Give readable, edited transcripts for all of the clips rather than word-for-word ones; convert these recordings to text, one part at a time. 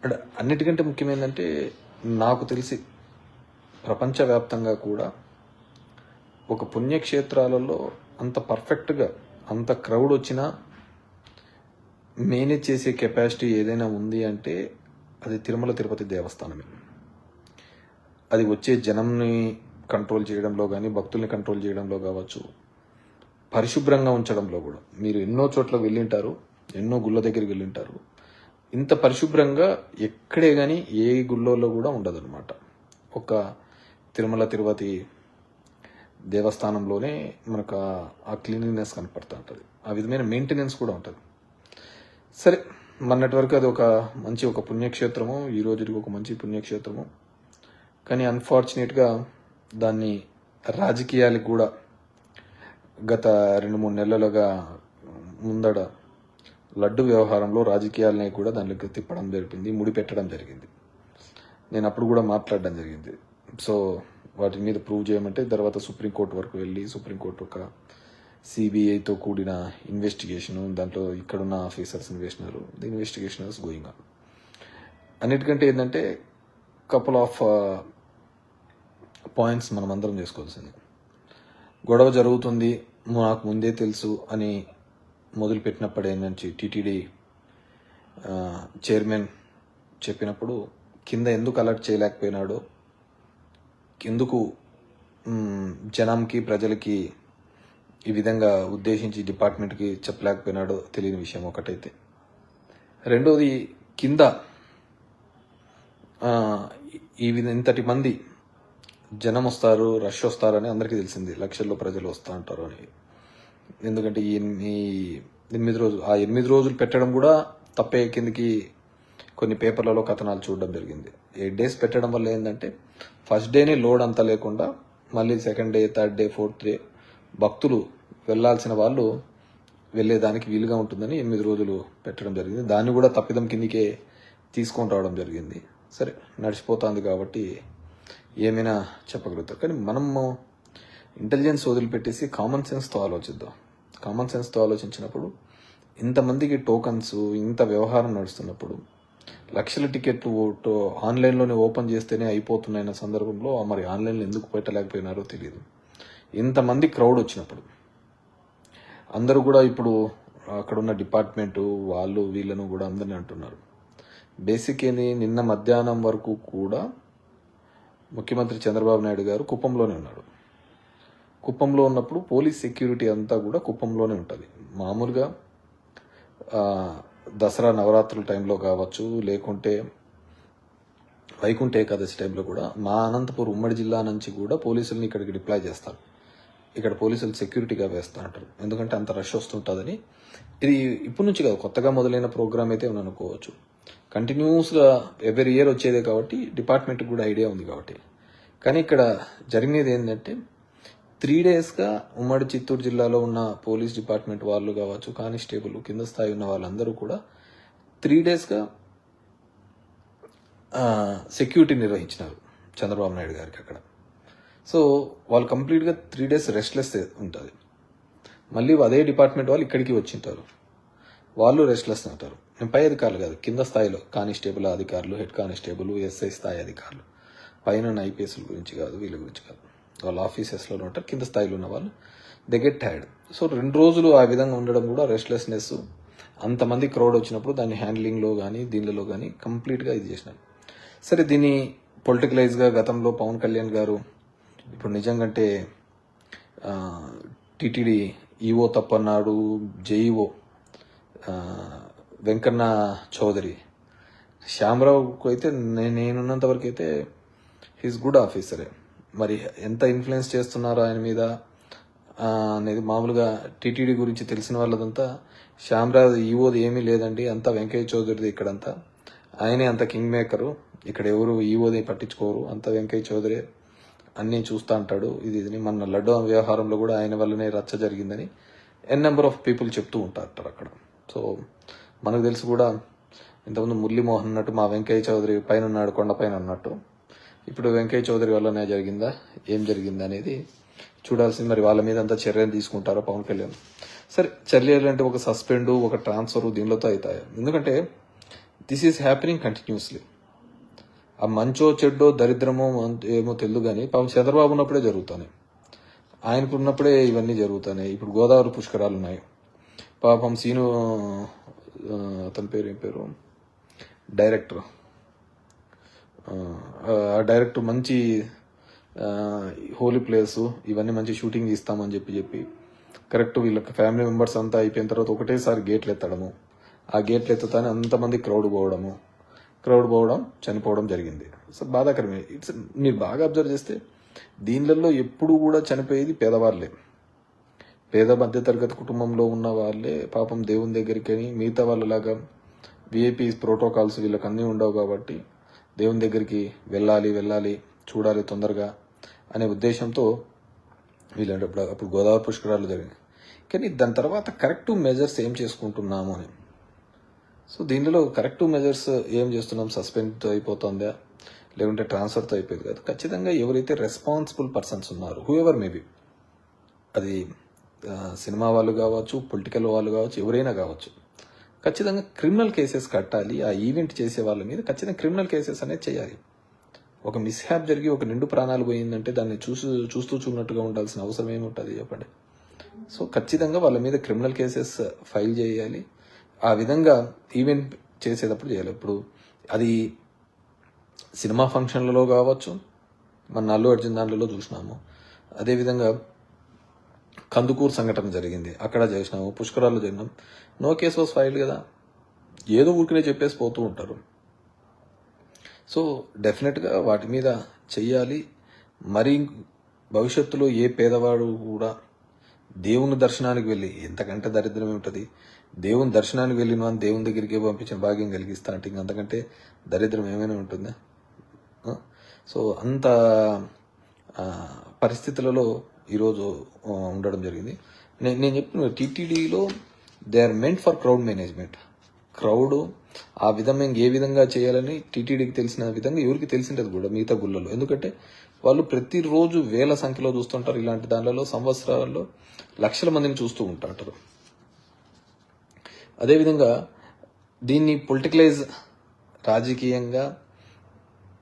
And అన్నిటికంటే ముఖ్యమైనదంటే నాకు తెలిసి ప్రపంచవ్యాప్తంగా కూడా ఒక పుణ్యక్షేత్రాలలో అంత పర్ఫెక్ట్గా అంత క్రౌడ్ వచ్చినా మేనేజ్ చేసే కెపాసిటీ ఏదైనా ఉంది అంటే అది తిరుమల తిరుపతి దేవస్థానమే. అది వచ్చే జనంని కంట్రోల్ చేయడంలో కానీ, భక్తుల్ని కంట్రోల్ చేయడంలో కావచ్చు, పరిశుభ్రంగా ఉంచడంలో కూడా. మీరు ఎన్నో చోట్ల వెళ్ళింటారు, ఎన్నో గుళ్ళ దగ్గరికి వెళ్ళింటారు. ఇంత పరిశుభ్రంగా ఎక్కడే కానీ ఏ గుళ్ళలో కూడా ఉండదన్నమాట. ఒక తిరుమల తిరుపతి దేవస్థానంలోనే మనకు ఆ క్లీనినెస్ కనపడుతూ ఉంటుంది, ఆ విధమైన మెయింటెనెన్స్ కూడా ఉంటుంది. సరే, మొన్నటి వరకు అది ఒక పుణ్యక్షేత్రము, ఈ రోజుకి ఒక మంచి పుణ్యక్షేత్రము. కానీ అన్ఫార్చునేట్గా దాన్ని రాజకీయాలకు కూడా గత 2-3 నెలలుగా ముందడ లడ్డు వ్యవహారంలో రాజకీయాలని కూడా దానికి తిప్పడం జరిగింది, ముడిపెట్టడం జరిగింది. నేను అప్పుడు కూడా మాట్లాడడం జరిగింది. సో వాటి మీద ప్రూవ్ చేయమంటే తర్వాత సుప్రీంకోర్టు వరకు వెళ్ళి సుప్రీంకోర్టు ఒక సిబిఐతో కూడిన ఇన్వెస్టిగేషను, దాంట్లో ఇక్కడున్న officers investigation is going on. అన్నిటికంటే ఏంటంటే కపుల్ ఆఫ్ పాయింట్స్ మనం అందరం చేసుకోవాల్సింది. గొడవ జరుగుతుంది నాకు ముందే తెలుసు అని మొదలుపెట్టినప్పుడే నుంచి టీటీడీ చైర్మన్ చెప్పినప్పుడు కింద ఎందుకు అలర్ట్ చేయలేకపోయినాడో, ఎందుకు జనంకి ప్రజలకి ఈ విధంగా ఉద్దేశించి డిపార్ట్మెంట్కి చెప్పలేకపోయినాడో తెలియని విషయం ఒకటైతే. రెండోది, కింద ఇంతటి మంది జనం వస్తారు, రష్ వస్తారని అందరికీ తెలిసింది, లక్షల్లో ప్రజలు వస్తూ ఉంటారు అని. ఎందుకంటే ఈ 8 రోజులు, ఆ 8 రోజులు పెట్టడం కూడా తప్పే. కిందికి కొన్ని పేపర్లలో కథనాలు చూడడం జరిగింది. 8 days పెట్టడం వల్ల ఏంటంటే ఫస్ట్ డేనే లోడ్ అంతా లేకుండా మళ్ళీ second day, third day, fourth day భక్తులు వెళ్లాల్సిన వాళ్ళు వెళ్ళేదానికి వీలుగా ఉంటుందని 8 రోజులు పెట్టడం జరిగింది. దాన్ని కూడా తప్పిదం కిందికే తీసుకొని రావడం జరిగింది. సరే, నడిచిపోతుంది కాబట్టి ఏమైనా చెప్పగలుగుతారు. కానీ మనము ఇంటెలిజెన్స్ వదిలిపెట్టేసి కామన్ సెన్స్తో ఆలోచిద్దాం. కామన్ సెన్స్తో ఆలోచించినప్పుడు ఇంతమందికి టోకన్స్, ఇంత వ్యవహారం నడుస్తున్నప్పుడు లక్షల టికెట్లు ఆన్లైన్లోనే ఓపెన్ చేస్తేనే అయిపోతున్నాయన్న సందర్భంలో మరి ఆన్లైన్లో ఎందుకు పెట్టలేకపోయినారో తెలియదు. ఇంతమంది క్రౌడ్ వచ్చినప్పుడు అందరూ కూడా ఇప్పుడు అక్కడున్న డిపార్ట్మెంటు వాళ్ళు వీళ్ళను కూడా అందరినీ అంటున్నారు. బేసిక్ ఏంది, నిన్న మధ్యాహ్నం వరకు కూడా ముఖ్యమంత్రి చంద్రబాబు నాయుడు గారు కుప్పంలోనే ఉన్నాడు. కుప్పంలో ఉన్నప్పుడు పోలీస్ సెక్యూరిటీ అంతా కూడా కుప్పంలోనే ఉంటుంది. మామూలుగా దసరా నవరాత్రుల టైంలో కావచ్చు, లేకుంటే వైకుంఠ ఏకాదశి టైంలో కూడా మా అనంతపురం ఉమ్మడి జిల్లా నుంచి కూడా పోలీసుల్ని ఇక్కడికి డిప్లాయ్ చేస్తారు. ఇక్కడ పోలీసులు సెక్యూరిటీగా వేస్తూ ఉంటారు, ఎందుకంటే అంత రష్ వస్తుంటుందని. ఇది ఇప్పటి నుంచి కాదు, కొత్తగా మొదలైన ప్రోగ్రామ్ అయితే అనుకోవచ్చు. కంటిన్యూస్గా ఎవ్రీ ఇయర్ వచ్చేదే కాబట్టి డిపార్ట్మెంట్కి కూడా ఐడియా ఉంది కాబట్టి. కానీ ఇక్కడ జరిగినది ఏంటంటే 3 daysగా ఉమ్మడి చిత్తూరు జిల్లాలో ఉన్న పోలీస్ డిపార్ట్మెంట్ వాళ్ళు కావచ్చు, కానిస్టేబుల్ కింద స్థాయి ఉన్న వాళ్ళందరూ కూడా 3 daysగా సెక్యూరిటీ నిర్వహించినారు చంద్రబాబు నాయుడు గారికి అక్కడ. సో వాళ్ళు కంప్లీట్గా 3 days రెస్ట్లెస్ ఉంటుంది. మళ్ళీ అదే డిపార్ట్మెంట్ వాళ్ళు ఇక్కడికి వచ్చింటారు, వాళ్ళు రెస్ట్లెస్ ఉంటారు. నేను పై అధికారులు కాదు, కింద స్థాయిలో కానిస్టేబుల్ అధికారులు, హెడ్ కానిస్టేబుల్, ఎస్ఐ స్థాయి అధికారులు, పైన ఐపీఎస్ల గురించి కాదు, వీళ్ళ గురించి కాదు, వాళ్ళ ఆఫీసెస్లో ఉంటారు. కింద స్థాయిలో ఉన్న వాళ్ళు దే గెట్ టైర్డ్. సో 2 రోజులు ఆ విధంగా ఉండడం కూడా రెస్ట్లెస్నెస్, అంతమంది క్రౌడ్ వచ్చినప్పుడు దాన్ని హ్యాండ్లింగ్లో కానీ దీనిలో కానీ కంప్లీట్గా ఇది చేసినారు. సరే, దీన్ని పొలిటికలైజ్గా గతంలో పవన్ కళ్యాణ్ గారు ఇప్పుడు నిజంగంటే టీటీడీ ఈఓ తప్పన్నాడు, జేఈఓ వెంకన్న చౌదరి, శ్యామరావుకు అయితే నేనున్నంత వరకు అయితే హీస్ గుడ్ ఆఫీసరే. మరి ఎంత ఇన్ఫ్లుయెన్స్ చేస్తున్నారో ఆయన మీద అనేది మామూలుగా టీటీడీ గురించి తెలిసిన వాళ్ళదంతా శ్యామరావు ఈఓది ఏమీ లేదండి, అంతా వెంకయ్య చౌదరిది ఇక్కడంతా, ఆయనే అంత కింగ్ మేకరు, ఇక్కడ ఎవరు ఈఓది పట్టించుకోరు, అంత వెంకయ్య చౌదరి అన్నీ చూస్తూ అంటాడు. ఇది మన లడ్డు వ్యవహారంలో కూడా ఆయన వల్లనే రచ్చ జరిగిందని నెంబర్ ఆఫ్ పీపుల్ చెప్తూ ఉంటారు అక్కడ. సో మనకు తెలిసి కూడా ఇంతకుముందు మురళీమోహన్ అన్నట్టు మా వెంకయ్య చౌదరి పైన ఉన్నాడు, కొండపైన అన్నట్టు, ఇప్పుడు వెంకయ్య చౌదరి వల్లనే జరిగిందా, ఏం జరిగిందా అనేది చూడాల్సింది. మరి వాళ్ళ మీద అంతా చర్యలు తీసుకుంటారో పవన్ కళ్యాణ్. సరే, చర్యలు అంటే ఒక సస్పెండ్, ఒక ట్రాన్స్ఫర్ దీనిలోతో అవుతాయి. ఎందుకంటే దిస్ ఈజ్ హ్యాపెనింగ్ కంటిన్యూస్లీ. ఆ మంచో చెడ్డో దరిద్రమో ఏమో తెలియదు కానీ పాపం చంద్రబాబు ఉన్నప్పుడే జరుగుతాయి, ఆయనకు ఉన్నప్పుడే ఇవన్నీ జరుగుతున్నాయి. ఇప్పుడు గోదావరి పుష్కరాలు ఉన్నాయి, పాపం సీను అతని పేరు ఏం పేరు డైరెక్టర్, ఆ డైరెక్టర్ మంచి హోలీ ప్లేసు ఇవన్నీ మంచి షూటింగ్ తీస్తామని చెప్పి కరెక్ట్ వీళ్ళకి ఫ్యామిలీ మెంబర్స్ అంతా అయిపోయిన తర్వాత ఒకటేసారి గేట్లు ఎత్తడము, ఆ గేట్లు ఎత్తుతానే అంతమంది క్రౌడ్ పోవడం చనిపోవడం జరిగింది. సో బాధాకరమే. మీరు బాగా అబ్జర్వ్ చేస్తే దీనిలలో ఎప్పుడు కూడా చనిపోయేది పేదవాళ్ళే, పేద మధ్యతరగతి కుటుంబంలో ఉన్న వాళ్ళే పాపం దేవుని దగ్గరికి అని. మిగతా వాళ్ళలాగా విఐపీ ప్రోటోకాల్స్ వీళ్ళకి అన్నీ ఉండవు కాబట్టి దేవుని దగ్గరికి వెళ్ళాలి చూడాలి తొందరగా అనే ఉద్దేశంతో వీళ్ళంటే అప్పుడు గోదావరి పుష్కరాలు జరిగినాయి. కానీ దాని తర్వాత కరెక్టివ్ మెజర్స్ ఏం చేసుకుంటున్నాము అని. సో దీనిలో కరెక్టివ్ మెజర్స్ ఏం చేస్తున్నాం, సస్పెండ్ అయిపోతుందా లేకుంటే ట్రాన్స్ఫర్తో అయిపోయింది కదా. ఖచ్చితంగా ఎవరైతే రెస్పాన్సిబుల్ పర్సన్స్ ఉన్నారు, హూ ఎవర్ మేబీ, అది సినిమా వాళ్ళు కావచ్చు, పొలిటికల్ వాళ్ళు కావచ్చు, ఎవరైనా కావచ్చు, ఖచ్చితంగా క్రిమినల్ కేసెస్ కట్టాలి. ఆ ఈవెంట్ చేసే వాళ్ళ మీద ఖచ్చితంగా క్రిమినల్ కేసెస్ అనేది చేయాలి. ఒక మిస్హ్యాప్ జరిగి ఒక నిండు ప్రాణాలు పోయిందంటే దాన్ని చూస్తూ చూడనట్టుగా ఉండాల్సిన అవసరం ఏముంటుంది చెప్పండి. సో ఖచ్చితంగా వాళ్ళ మీద క్రిమినల్ కేసెస్ ఫైల్ చేయాలి. ఆ విధంగా ఈవెంట్ చేసేటప్పుడు చేయాలి. ఇప్పుడు అది సినిమా ఫంక్షన్లలో కావచ్చు, మన అల్లు అర్జున్ దాంట్లో చూసినాము. అదేవిధంగా కందుకూరు సంఘటన జరిగింది, అక్కడ చేసినాము. పుష్కరాల్లో జరిగినాం, నో కేస్ వాస్ ఫైల్డ్ కదా. ఏదో ఊరికనే చెప్పేసి పోతూ ఉంటారు. సో డెఫినెట్గా వాటి మీద చెయ్యాలి. మరి భవిష్యత్తులో ఏ పేదవాడు కూడా దేవుని దర్శనానికి వెళ్ళి, ఎంతకంటే దరిద్రం ఏమిటది, దేవుని దర్శనానికి వెళ్ళిన వాడిని దేవుని దగ్గరికి పంపించిన భాగ్యం కలిగిస్తా అంటే అంతకంటే దరిద్రం ఏమైనా ఉంటుందా. సో అంత పరిస్థితులలో ఈరోజు ఉండడం జరిగింది. నేను చెప్తున్నా టీటీడీలో they are meant for crowd management. Crowd ఆ విధంగా ఏ విధంగా చేయాలని టీటీడీకి తెలిసిన విధంగా ఎవరికి తెలిసిండదు కూడా మిగతా గుళ్ళలో. ఎందుకంటే వాళ్ళు ప్రతిరోజు వేల సంఖ్యలో చూస్తుంటారు. ఇలాంటి దానిలో సంవత్సరాల్లో లక్షల మందిని చూస్తూ ఉంటారు. అదేవిధంగా దీన్ని పొలిటికలైజ్ రాజకీయంగా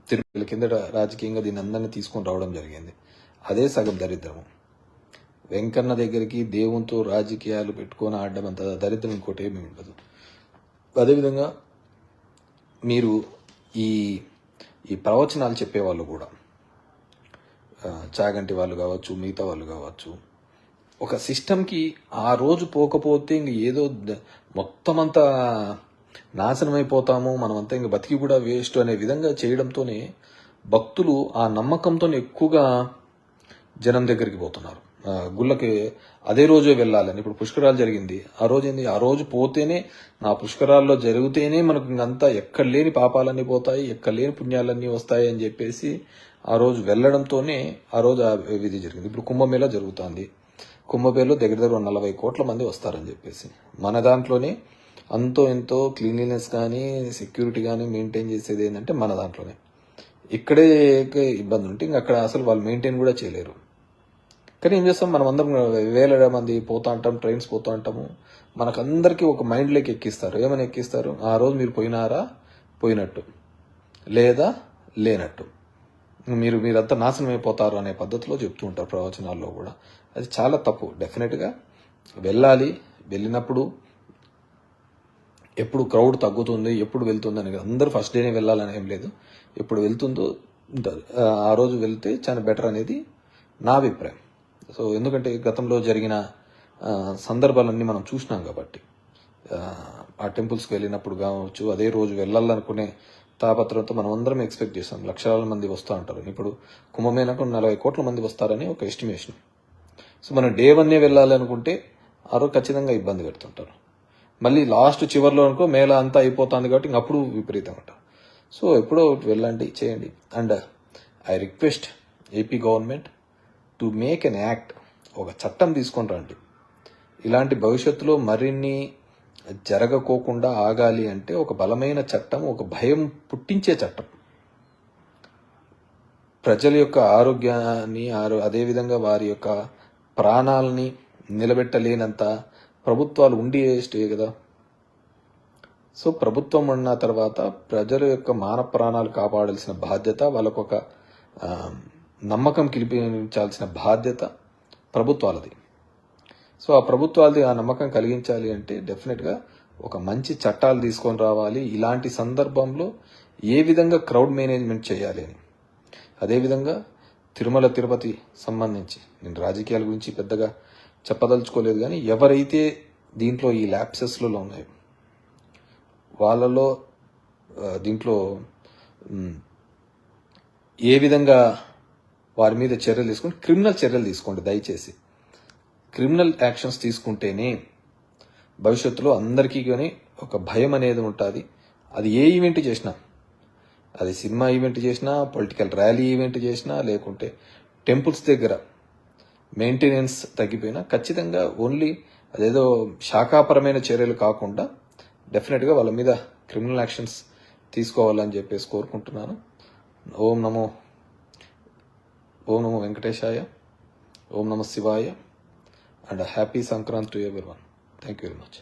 తిరుపతి కింద రాజకీయంగా దీన్ని అందరినీ తీసుకొని రావడం జరిగింది. అదే సగం దరిద్రము. వెంకన్న దగ్గరికి దేవునితో రాజకీయాలు పెట్టుకొని ఆడడం అంత దరిద్రం ఇంకోటి ఏమీ ఉండదు. అదేవిధంగా మీరు ఈ ప్రవచనాలు చెప్పేవాళ్ళు కూడా, చాగంటి వాళ్ళు కావచ్చు, మిగతా వాళ్ళు కావచ్చు, ఒక సిస్టమ్కి ఆ రోజు పోకపోతే ఇంక ఏదో మొత్తం అంతా నాశనం అయిపోతాము, మనమంతా ఇంక బతికి కూడా వేస్ట్ అనే విధంగా చేయడంతోనే భక్తులు ఆ నమ్మకంతో ఎక్కువగా జనం దగ్గరికి పోతున్నారు. గుళ్ళకి అదే రోజే వెళ్ళాలని. ఇప్పుడు పుష్కరాలు జరిగింది, ఆ రోజు ఏంది, ఆ రోజు పోతేనే, నా పుష్కరాల్లో జరిగితేనే మనకు ఇంకంతా ఎక్కడ లేని పాపాలన్నీ పోతాయి, ఎక్కడ లేని పుణ్యాలన్నీ వస్తాయి అని చెప్పేసి ఆ రోజు వెళ్ళడంతోనే ఆ రోజు ఆ విధి జరిగింది. ఇప్పుడు కుంభమేళా జరుగుతుంది. కుంభమేళలో దగ్గర 40 కోట్ల మంది వస్తారని చెప్పేసి, మన దాంట్లోనే అంతో ఎంతో క్లీన్లీనెస్ కానీ సెక్యూరిటీ కానీ మెయింటైన్ చేసేది ఏంటంటే మన దాంట్లోనే. ఇక్కడే ఇబ్బంది ఉంటే ఇంక అక్కడ అసలు వాళ్ళు మెయింటైన్ కూడా చేయలేరు. కానీ ఏం చేస్తాం, మనం అందరం వేల మంది పోతా అంటాం, ట్రైన్స్ పోతా అంటాము. మనకందరికీ ఒక మైండ్లోకి ఎక్కిస్తారు. ఏమని ఎక్కిస్తారు, ఆ రోజు మీరు పోయినారా పోయినట్టు, లేదా లేనట్టు, మీరంతా నాశనం అయిపోతారు అనే పద్ధతిలో చెప్తూ ఉంటారు ప్రవచనాల్లో కూడా. అది చాలా తప్పు. డెఫినెట్గా వెళ్ళాలి. వెళ్ళినప్పుడు ఎప్పుడు క్రౌడ్ తగ్గుతుంది, ఎప్పుడు వెళ్తుంది అని అందరూ ఫస్ట్ డేనే వెళ్ళాలని ఏం లేదు. ఎప్పుడు వెళ్తుందో ఆ రోజు వెళ్తే చాలా బెటర్ అనేది నా అభిప్రాయం. సో ఎందుకంటే గతంలో జరిగిన సందర్భాలన్నీ మనం చూసినాం కాబట్టి, ఆ టెంపుల్స్కి వెళ్ళినప్పుడు కావచ్చు, అదే రోజు వెళ్ళాలనుకునే తాపత్రంతో మనం అందరం ఎక్స్పెక్ట్ చేస్తాం లక్షల మంది వస్తూ ఉంటారు. ఇప్పుడు కుంభమేళకు 40 కోట్ల మంది వస్తారని ఒక ఎస్టిమేషన్. సో మనం డే 1 వెళ్ళాలనుకుంటే ఆ రోజు ఖచ్చితంగా ఇబ్బంది పెడుతుంటారు. మళ్ళీ లాస్ట్ చివరిలో అనుకో మేళ అంతా అయిపోతుంది కాబట్టి ఇంకప్పుడు విపరీతం అంటారు. సో ఎప్పుడో వెళ్ళండి, చేయండి. And I request AP government to make an act, ఒక చట్టం తీసుకొని రండి. ఇలాంటి భవిష్యత్తులో మరిన్ని జరగకోకుండా ఆగాలి అంటే ఒక బలమైన చట్టం, ఒక భయం పుట్టించే చట్టం. ప్రజల యొక్క ఆరోగ్యాన్ని, అదేవిధంగా వారి యొక్క ప్రాణాలని నిలబెట్టలేనంత ప్రభుత్వాలు ఉండే స్టే కదా. సో ప్రభుత్వం ఉన్న తర్వాత ప్రజల యొక్క మాన ప్రాణాలు కాపాడాల్సిన బాధ్యత, వాళ్ళకు ఒక నమ్మకం కల్పించాల్సిన బాధ్యత ప్రభుత్వాలది. సో ఆ ప్రభుత్వాలది ఆ నమ్మకం కలిగించాలి అంటే డెఫినెట్గా ఒక మంచి చట్టాలు తీసుకొని రావాలి. ఇలాంటి సందర్భంలో ఏ విధంగా క్రౌడ్ మేనేజ్మెంట్ చేయాలి అని. అదేవిధంగా తిరుమల తిరుపతి సంబంధించి నేను రాజకీయాల గురించి పెద్దగా చెప్పదలుచుకోలేదు, కానీ ఎవరైతే దీంట్లో ఈ ల్యాప్సెస్లలో ఉన్నాయో వాళ్ళలో దీంట్లో ఏ విధంగా వారి మీద చర్యలు తీసుకుంటే క్రిమినల్ చర్యలు తీసుకోండి. దయచేసి క్రిమినల్ యాక్షన్స్ తీసుకుంటేనే భవిష్యత్తులో అందరికీ కానీ ఒక భయం అనేది ఉంటుంది. అది ఏ ఈవెంట్ చేసినా, అది సినిమా ఈవెంట్ చేసినా, పొలిటికల్ ర్యాలీ ఈవెంట్ చేసినా, లేకుంటే టెంపుల్స్ దగ్గర మెయింటెనెన్స్ తగ్గిపోయినా ఖచ్చితంగా ఓన్లీ అదేదో శాఖాపరమైన చర్యలు కాకుండా డెఫినెట్గా వాళ్ళ మీద క్రిమినల్ యాక్షన్స్ తీసుకోవాలని చెప్పేసి కోరుకుంటున్నాను. ఓం నమో వెంకటేశాయ, ఓం నమో శివాయ, and happy Sankranti to everyone. Thank you very much.